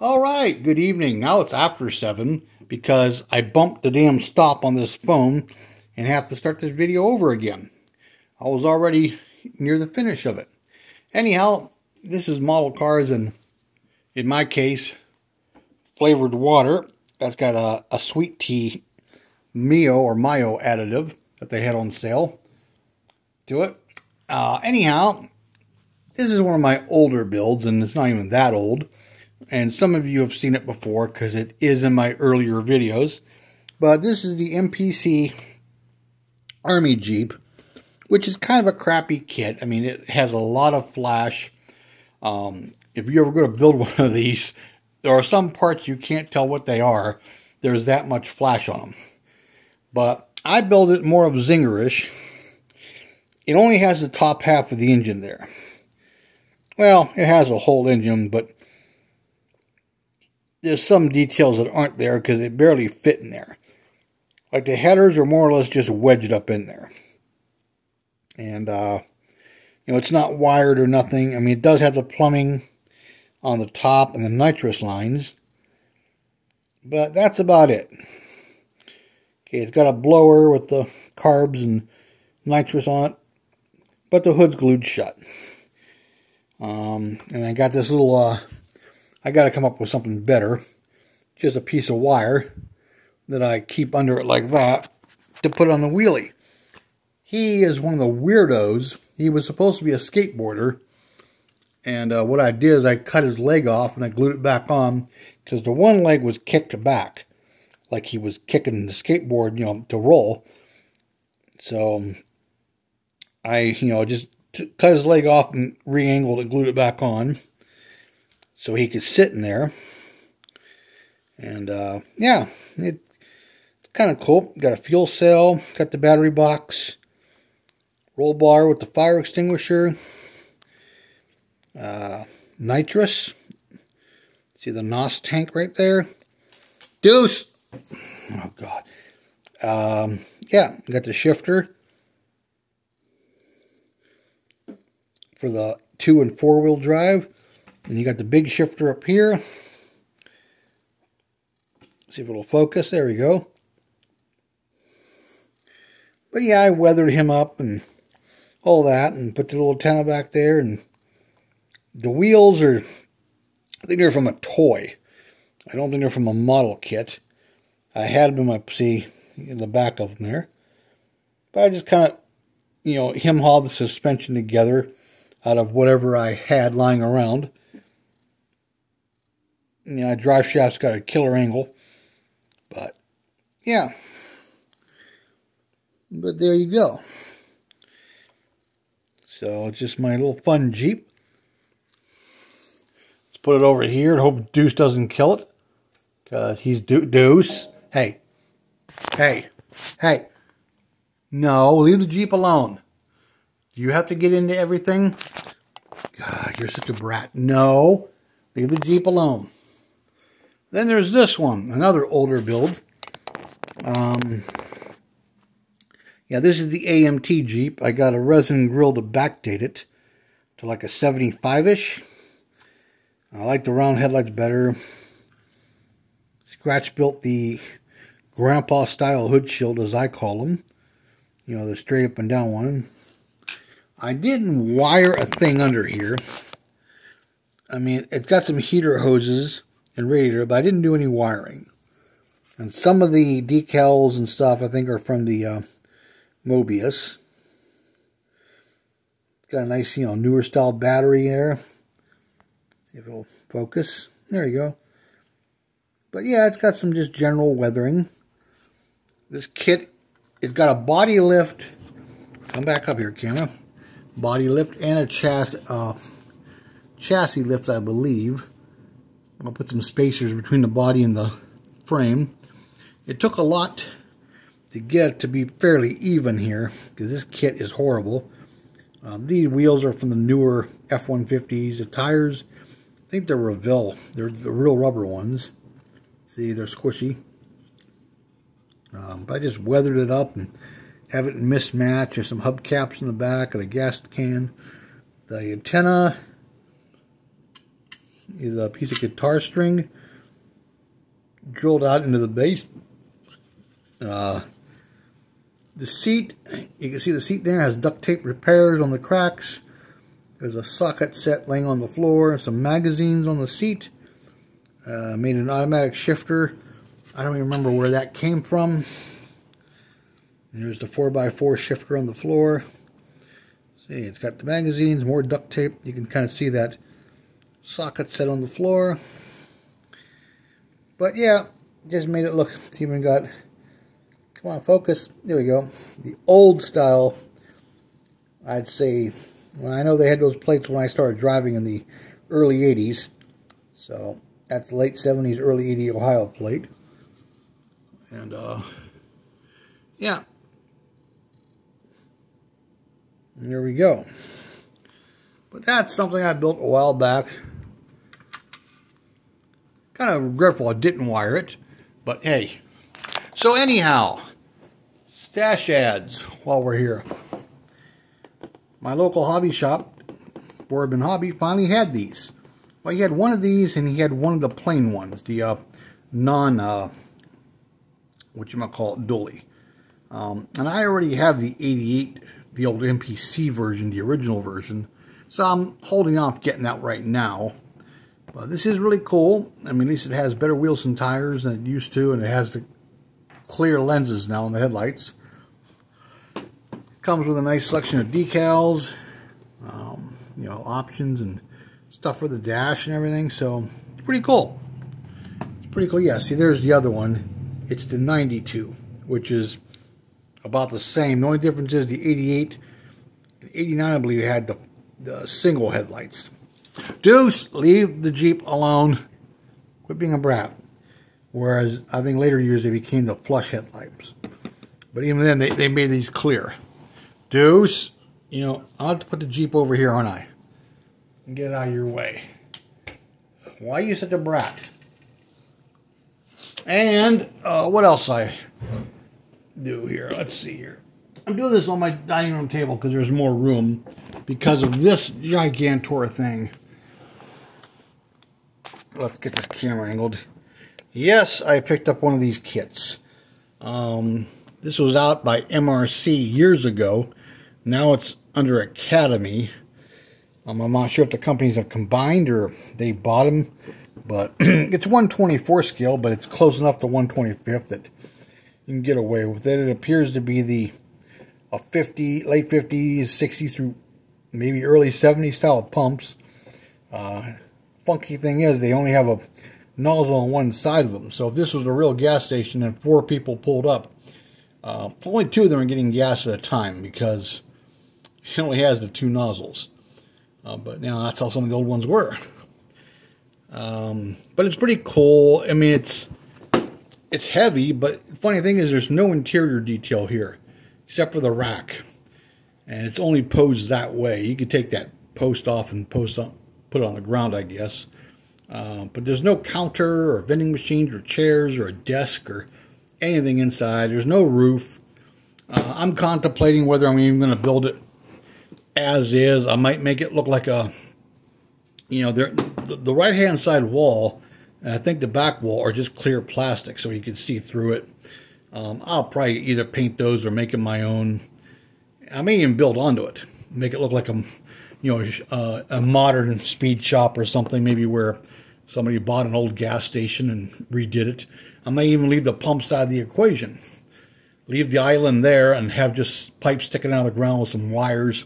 All right, good evening. Now it's after 7 because I bumped the damn stop on this phone and have to start this video over again. I was already near the finish of it. Anyhow, this is model cars and, in my case, flavored water. That's got a sweet tea Mayo additive that they had on sale to it. Anyhow, this is one of my older builds, and it's not even that old. And some of you have seen it before because it is in my earlier videos. But this is the MPC Army Jeep, which is kind of a crappy kit. I mean, it has a lot of flash. If you ever go to build one of these, there are some parts you can't tell what they are. There's that much flash on them. But I build it more of zingerish. It only has the top half of the engine there. Well, it has a whole engine, but there's some details that aren't there because they barely fit in there. Like the headers are more or less just wedged up in there. And, it's not wired or nothing. I mean, it does have the plumbing on the top and the nitrous lines. But that's about it. Okay, it's got a blower with the carbs and nitrous on it. But the hood's glued shut. And I got this little, I got to come up with something better. Just a piece of wire that I keep under it like that to put on the wheelie. He is one of the weirdos. He was supposed to be a skateboarder. And what I did is I cut his leg off and I glued it back on because the one leg was kicked back. Like he was kicking the skateboard, to roll. So I, just cut his leg off and re-angled it, glued it back on so he could sit in there. And, yeah, it's kind of cool. Got a fuel cell, got the battery box, roll bar with the fire extinguisher, nitrous. See the NOS tank right there? Deuce! Oh, God. Yeah, got the shifter for the 2- and 4-wheel drive. And you got the big shifter up here. See if it'll focus. There we go. But yeah, I weathered him up and all that and put the little antenna back there. And the wheels are, I think they're from a toy. I don't think they're from a model kit. I had them in the back of them there. But I just kind of, hem-hauled the suspension together out of whatever I had lying around. Drive shaft's got a killer angle. But, yeah. But there you go. So, it's just my little fun Jeep. Let's put it over here and hope Deuce doesn't kill it. Because he's Deuce. Hey. Hey. Hey. No, leave the Jeep alone. Do you have to get into everything? God, you're such a brat. No. Leave the Jeep alone. Then there's this one, another older build. Yeah, this is the AMT Jeep. I got a resin grill to backdate it to like a 75-ish. I like the round headlights better. Scratch built the grandpa style hood shield, as I call them. The straight up and down one. I didn't wire a thing under here. I mean, it's got some heater hoses and radiator, but I didn't do any wiring. And some of the decals and stuff, I think, are from the Mobius. Got a nice, newer style battery there. See if it'll focus. There you go. But yeah, it's got some just general weathering. This kit, it's got a body lift. Come back up here, camera. Body lift and a chassis lift, I believe. I'll put some spacers between the body and the frame. It took a lot to get it to be fairly even here, because this kit is horrible. These wheels are from the newer F-150s. The tires, I think they're Revell. They're the real rubber ones. See, they're squishy. But I just weathered it up and have it mismatch. There's some hubcaps in the back and a gas can. The antenna is a piece of guitar string drilled out into the base. The seat, you can see the seat there has duct tape repairs on the cracks. There's a socket set laying on the floor, some magazines on the seat. Made an automatic shifter. I don't even remember where that came from. And there's the 4x4 shifter on the floor. See, it's got the magazines, more duct tape. You can kind of see that socket set on the floor. But yeah, just made it look, it's even got, come on, focus, there we go. The old style, I'd say, well, I know they had those plates when I started driving in the early 80s. So that's late 70s, early 80s Ohio plate. And yeah. And there we go. But that's something I built a while back. Kind of regretful I didn't wire it, but hey. So anyhow, stash ads while we're here. My local hobby shop, Bourbon Hobby, finally had these. Well, he had one of these and he had one of the plain ones, the dually. And I already have the 88, the old MPC version, the original version. So I'm holding off getting that right now. But this is really cool. I mean, at least it has better wheels and tires than it used to, and it has the clear lenses now on the headlights. Comes with a nice selection of decals, you know, options and stuff for the dash and everything. So it's pretty cool. It's pretty cool. Yeah, see, there's the other one. It's the 92, which is about the same. The only difference is the 88 and 89, I believe, had the single headlights. Deuce, leave the Jeep alone. Quit being a brat. Whereas I think later years they became the flush headlights. But even then they made these clear. Deuce, you know, I'll have to put the Jeep over here, aren't I? And get it out of your way. Why are you such a brat? And what else I do here? Let's see here. I'm doing this on my dining room table because there's more room because of this gigantor thing. Let's get this camera angled. Yes, I picked up one of these kits. This was out by MRC years ago. Now it's under Academy. I'm not sure if the companies have combined or they bought them. But it's 1/24 scale, but it's close enough to 1/25 that you can get away with it. It appears to be the late 50s, 60s through maybe early 70s style pumps. Funky thing is they only have a nozzle on one side of them. So if this was a real gas station and 4 people pulled up, only 2 of them are getting gas at a time because it only has the 2 nozzles. But now that's how some of the old ones were. But it's pretty cool. I mean, it's heavy, but the funny thing is there's no interior detail here except for the rack. And it's only posed that way. You could take that post off and put it on the ground, I guess. But there's no counter or vending machines or chairs or a desk or anything inside. There's no roof. I'm contemplating whether I'm even going to build it as is. I might make it look like a, you know, the right-hand side wall, and I think the back wall are just clear plastic so you can see through it. I'll probably either paint those or make them my own. I may even build onto it, make it look like a modern speed shop or something, maybe where somebody bought an old gas station and redid it. I may even leave the pumps out of the equation. Leave the island there and have just pipes sticking out of the ground with some wires.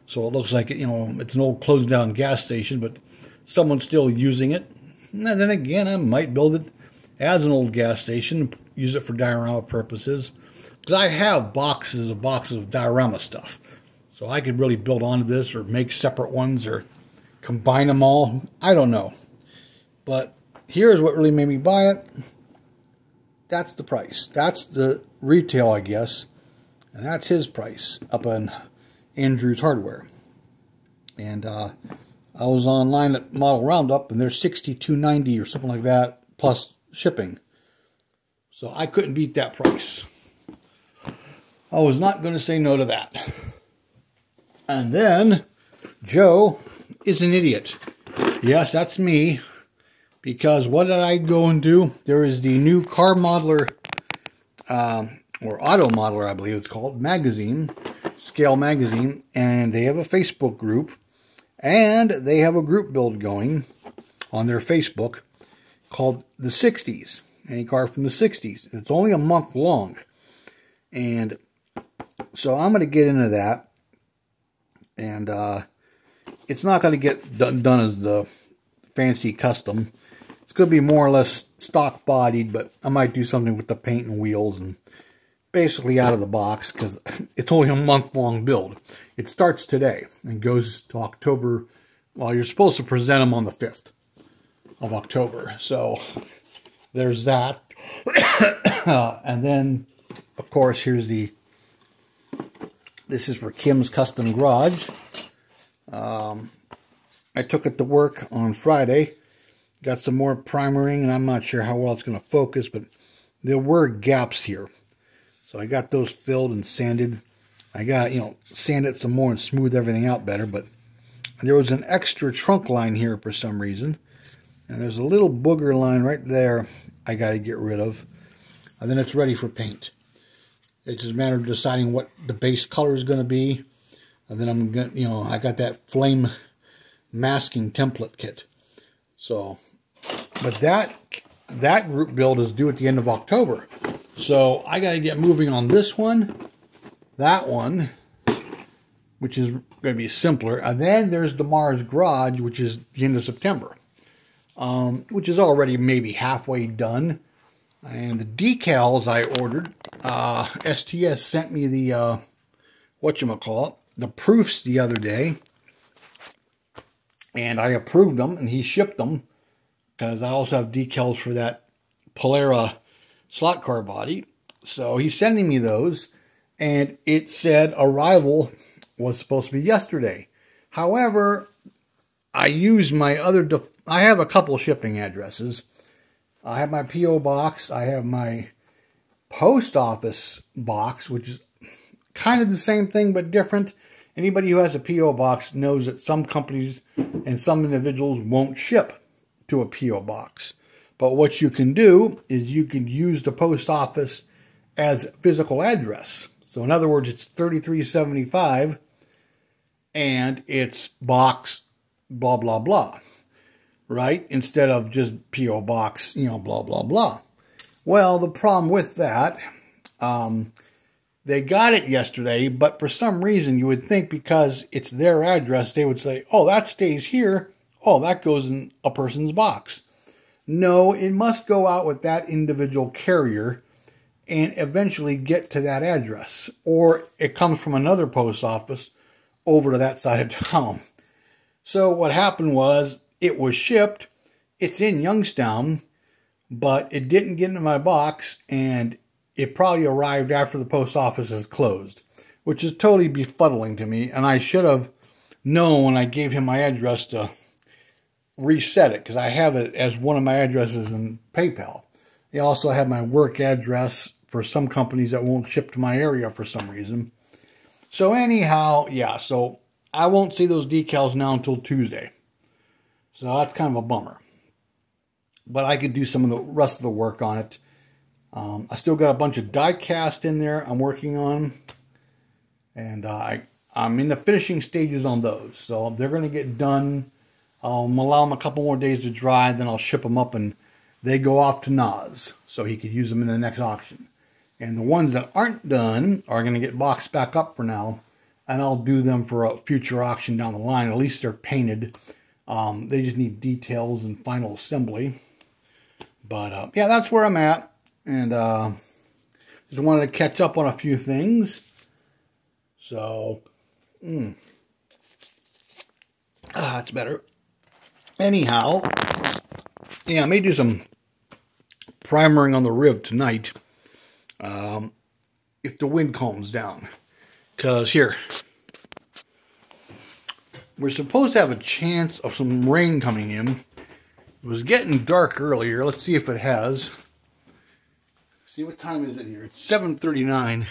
So it looks like, you know, it's an old closed down gas station, but someone's still using it. And then again, I might build it as an old gas station and use it for diorama purposes. Because I have boxes of diorama stuff. So I could really build onto this or make separate ones or combine them all. I don't know. But here's what really made me buy it. That's the price. That's the retail, I guess. And that's his price up on Andrew's Hardware. And I was online at Model Roundup and they're $62.90 or something like that plus shipping. So I couldn't beat that price. I was not going to say no to that. And then Joe is an idiot. Yes, that's me. Because what did I go and do? There is the new Car Modeler, or Auto Modeler, I believe it's called, magazine, Scale magazine, and they have a Facebook group, and they have a group build going on their Facebook called the 60s, any car from the 60s. It's only a month long, and so I'm going to get into that, and it's not going to get done as the fancy custom. It's going to be more or less stock bodied, but I might do something with the paint and wheels and basically out of the box because it's only a month-long build. It starts today and goes to October. Well, you're supposed to present them on the 5th of October. So there's that. And then, of course, here's this is for Kim's Custom Garage. I took it to work on Friday. Got some more primering, and I'm not sure how well it's going to focus, but there were gaps here. So I got those filled and sanded. I got, sanded some more and smoothed everything out better, but there was an extra trunk line here for some reason. And there's a little booger line right there I got to get rid of. And then it's ready for paint. It's just a matter of deciding what the base color is going to be. And then I'm going to, I got that flame masking template kit. So, but that group build is due at the end of October. So I got to get moving on this one, that one, which is going to be simpler. And then there's Damar's Garage, which is the end of September, which is already maybe halfway done. And the decals I ordered, STS sent me the, the proofs the other day. And I approved them, and he shipped them, because I also have decals for that Polera slot car body. So he's sending me those, and it said arrival was supposed to be yesterday. However, I used my other, I have a couple shipping addresses. I have my P.O. box, I have my post office box, which is kind of the same thing but different. Anybody who has a P.O. box knows that some companies and some individuals won't ship to a P.O. box. But what you can do is you can use the post office as physical address. So in other words, it's 3375 and it's box blah, blah, blah. Right? Instead of just P.O. box, blah, blah, blah. Well, the problem with that, they got it yesterday, but for some reason you would think because it's their address, they would say, oh, that stays here. Oh, that goes in a person's box. No, it must go out with that individual carrier and eventually get to that address. Or it comes from another post office over to that side of town. So what happened was it was shipped. It's in Youngstown, but it didn't get into my box, and it probably arrived after the post office is closed, which is totally befuddling to me. And I should have known when I gave him my address to reset it, because I have it as one of my addresses in PayPal. I also have my work address for some companies that won't ship to my area for some reason. So anyhow, yeah, so I won't see those decals now until Tuesday. So that's kind of a bummer. But I could do some of the rest of the work on it. I still got a bunch of die cast in there I'm working on. And I'm in the finishing stages on those. So they're going to get done. I'll allow them a couple more days to dry. Then I'll ship them up and they go off to Nas. So he could use them in the next auction. And the ones that aren't done are going to get boxed back up for now. And I'll do them for a future auction down the line. At least they're painted. They just need details and final assembly. But yeah, that's where I'm at. And just wanted to catch up on a few things. So, that's better. Anyhow, yeah, I may do some primering on the Riv tonight. If the wind calms down. Because here, we're supposed to have a chance of some rain coming in. It was getting dark earlier. Let's see if it has. See, what time is it here? It's 7:39.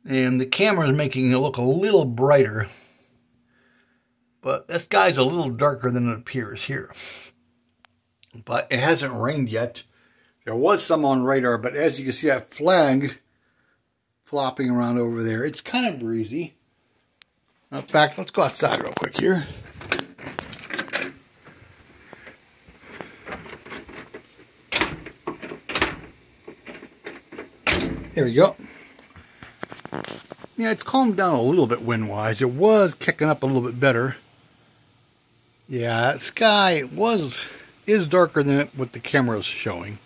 And the camera is making it look a little brighter. But this guy's a little darker than it appears here. But it hasn't rained yet. There was some on radar, but as you can see that flag flopping around over there, it's kind of breezy. In fact, let's go outside real quick here. There we go. Yeah, it's calmed down a little bit wind-wise. It was kicking up a little bit better. Yeah, that sky is darker than what the camera's showing.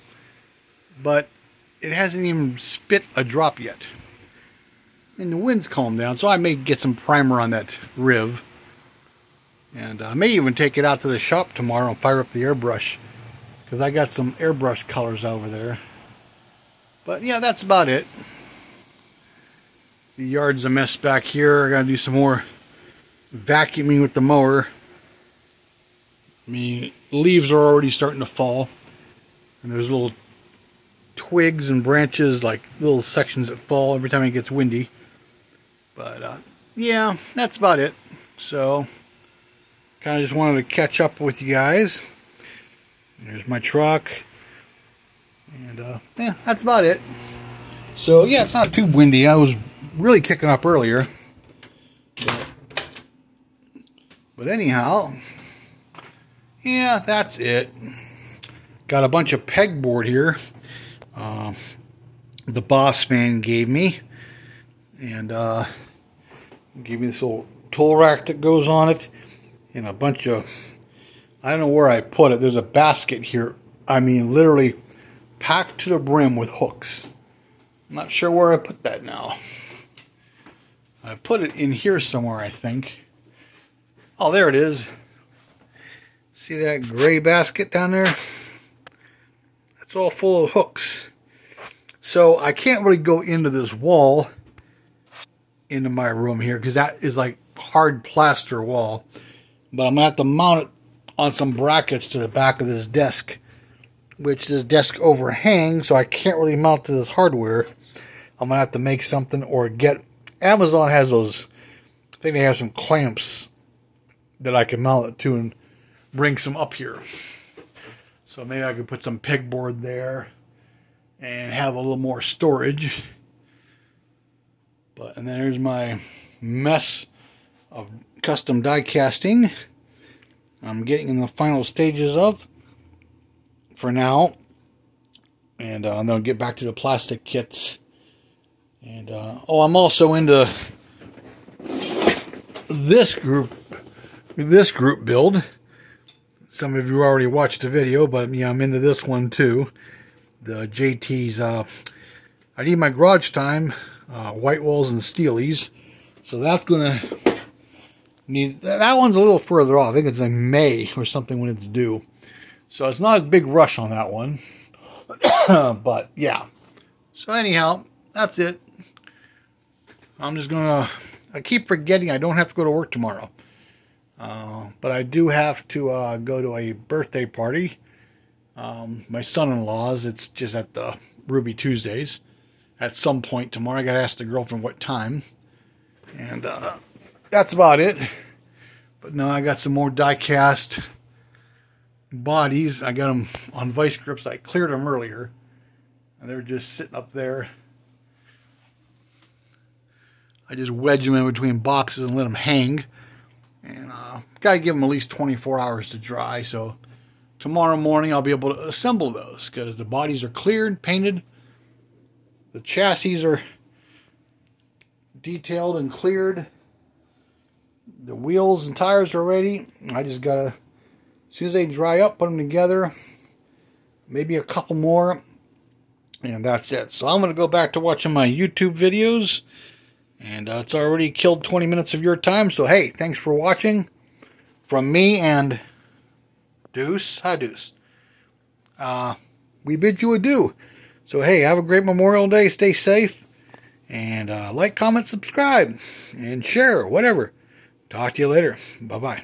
But it hasn't even spit a drop yet. And the wind's calmed down, so I may get some primer on that riv. And I may even take it out to the shop tomorrow and fire up the airbrush. Because I got some airbrush colors over there. But yeah, that's about it. The yard's a mess back here. I gotta do some more vacuuming with the mower. I mean, leaves are already starting to fall. And there's little twigs and branches, like little sections that fall every time it gets windy. But yeah, that's about it. So kind of just wanted to catch up with you guys. There's my truck. And yeah, that's about it. So yeah, it's not too windy. I was really kicking up earlier. But anyhow, yeah, that's it. Got a bunch of pegboard here. The boss man gave me. And gave me this little tool rack that goes on it. And a bunch of, I don't know where I put it. There's a basket here. I mean, literally packed to the brim with hooks. I'm not sure where I put that now. I put it in here somewhere, I think. Oh, there it is. See that gray basket down there? That's all full of hooks. So I can't really go into this wall, into my room here, because that is like hard plaster wall. But I'm going to have to mount it on some brackets to the back of this desk, which this desk overhangs, so I can't really mount to this hardware. I'm going to have to make something or get... Amazon has those... I think they have some clamps that I can mount it to and bring some up here. So maybe I could put some pegboard there and have a little more storage. And then there's my mess of custom die casting I'm getting in the final stages of for now. And then I'll get back to the plastic kits. And oh, I'm also into this group build. Some of you already watched the video, but yeah, I'm into this one too. The JT's. I need my garage time, white walls and steelies. So that's gonna need. That one's a little further off. I think it's in May or something when it's due. So it's not a big rush on that one. But yeah. So anyhow, that's it. I'm just gonna. I keep forgetting I don't have to go to work tomorrow. But I do have to go to a birthday party. My son-in-law's. It's just at the Ruby Tuesdays. At some point tomorrow. I gotta ask the girlfriend what time. And that's about it. But no, I got some more die-cast bodies. I got them on vice grips. I cleared them earlier. And they're just sitting up there. I just wedge them in between boxes and let them hang. And gotta give them at least 24 hours to dry. So tomorrow morning I'll be able to assemble those because the bodies are cleared, painted. The chassis are detailed and cleared. The wheels and tires are ready. I just gotta, as soon as they dry up, put them together. Maybe a couple more. And that's it. So I'm gonna go back to watching my YouTube videos. And it's already killed 20 minutes of your time. So, hey, thanks for watching. From me and Deuce. Hi, Deuce. We bid you adieu. So, hey, have a great Memorial Day. Stay safe. And like, comment, subscribe. And share, whatever. Talk to you later. Bye-bye.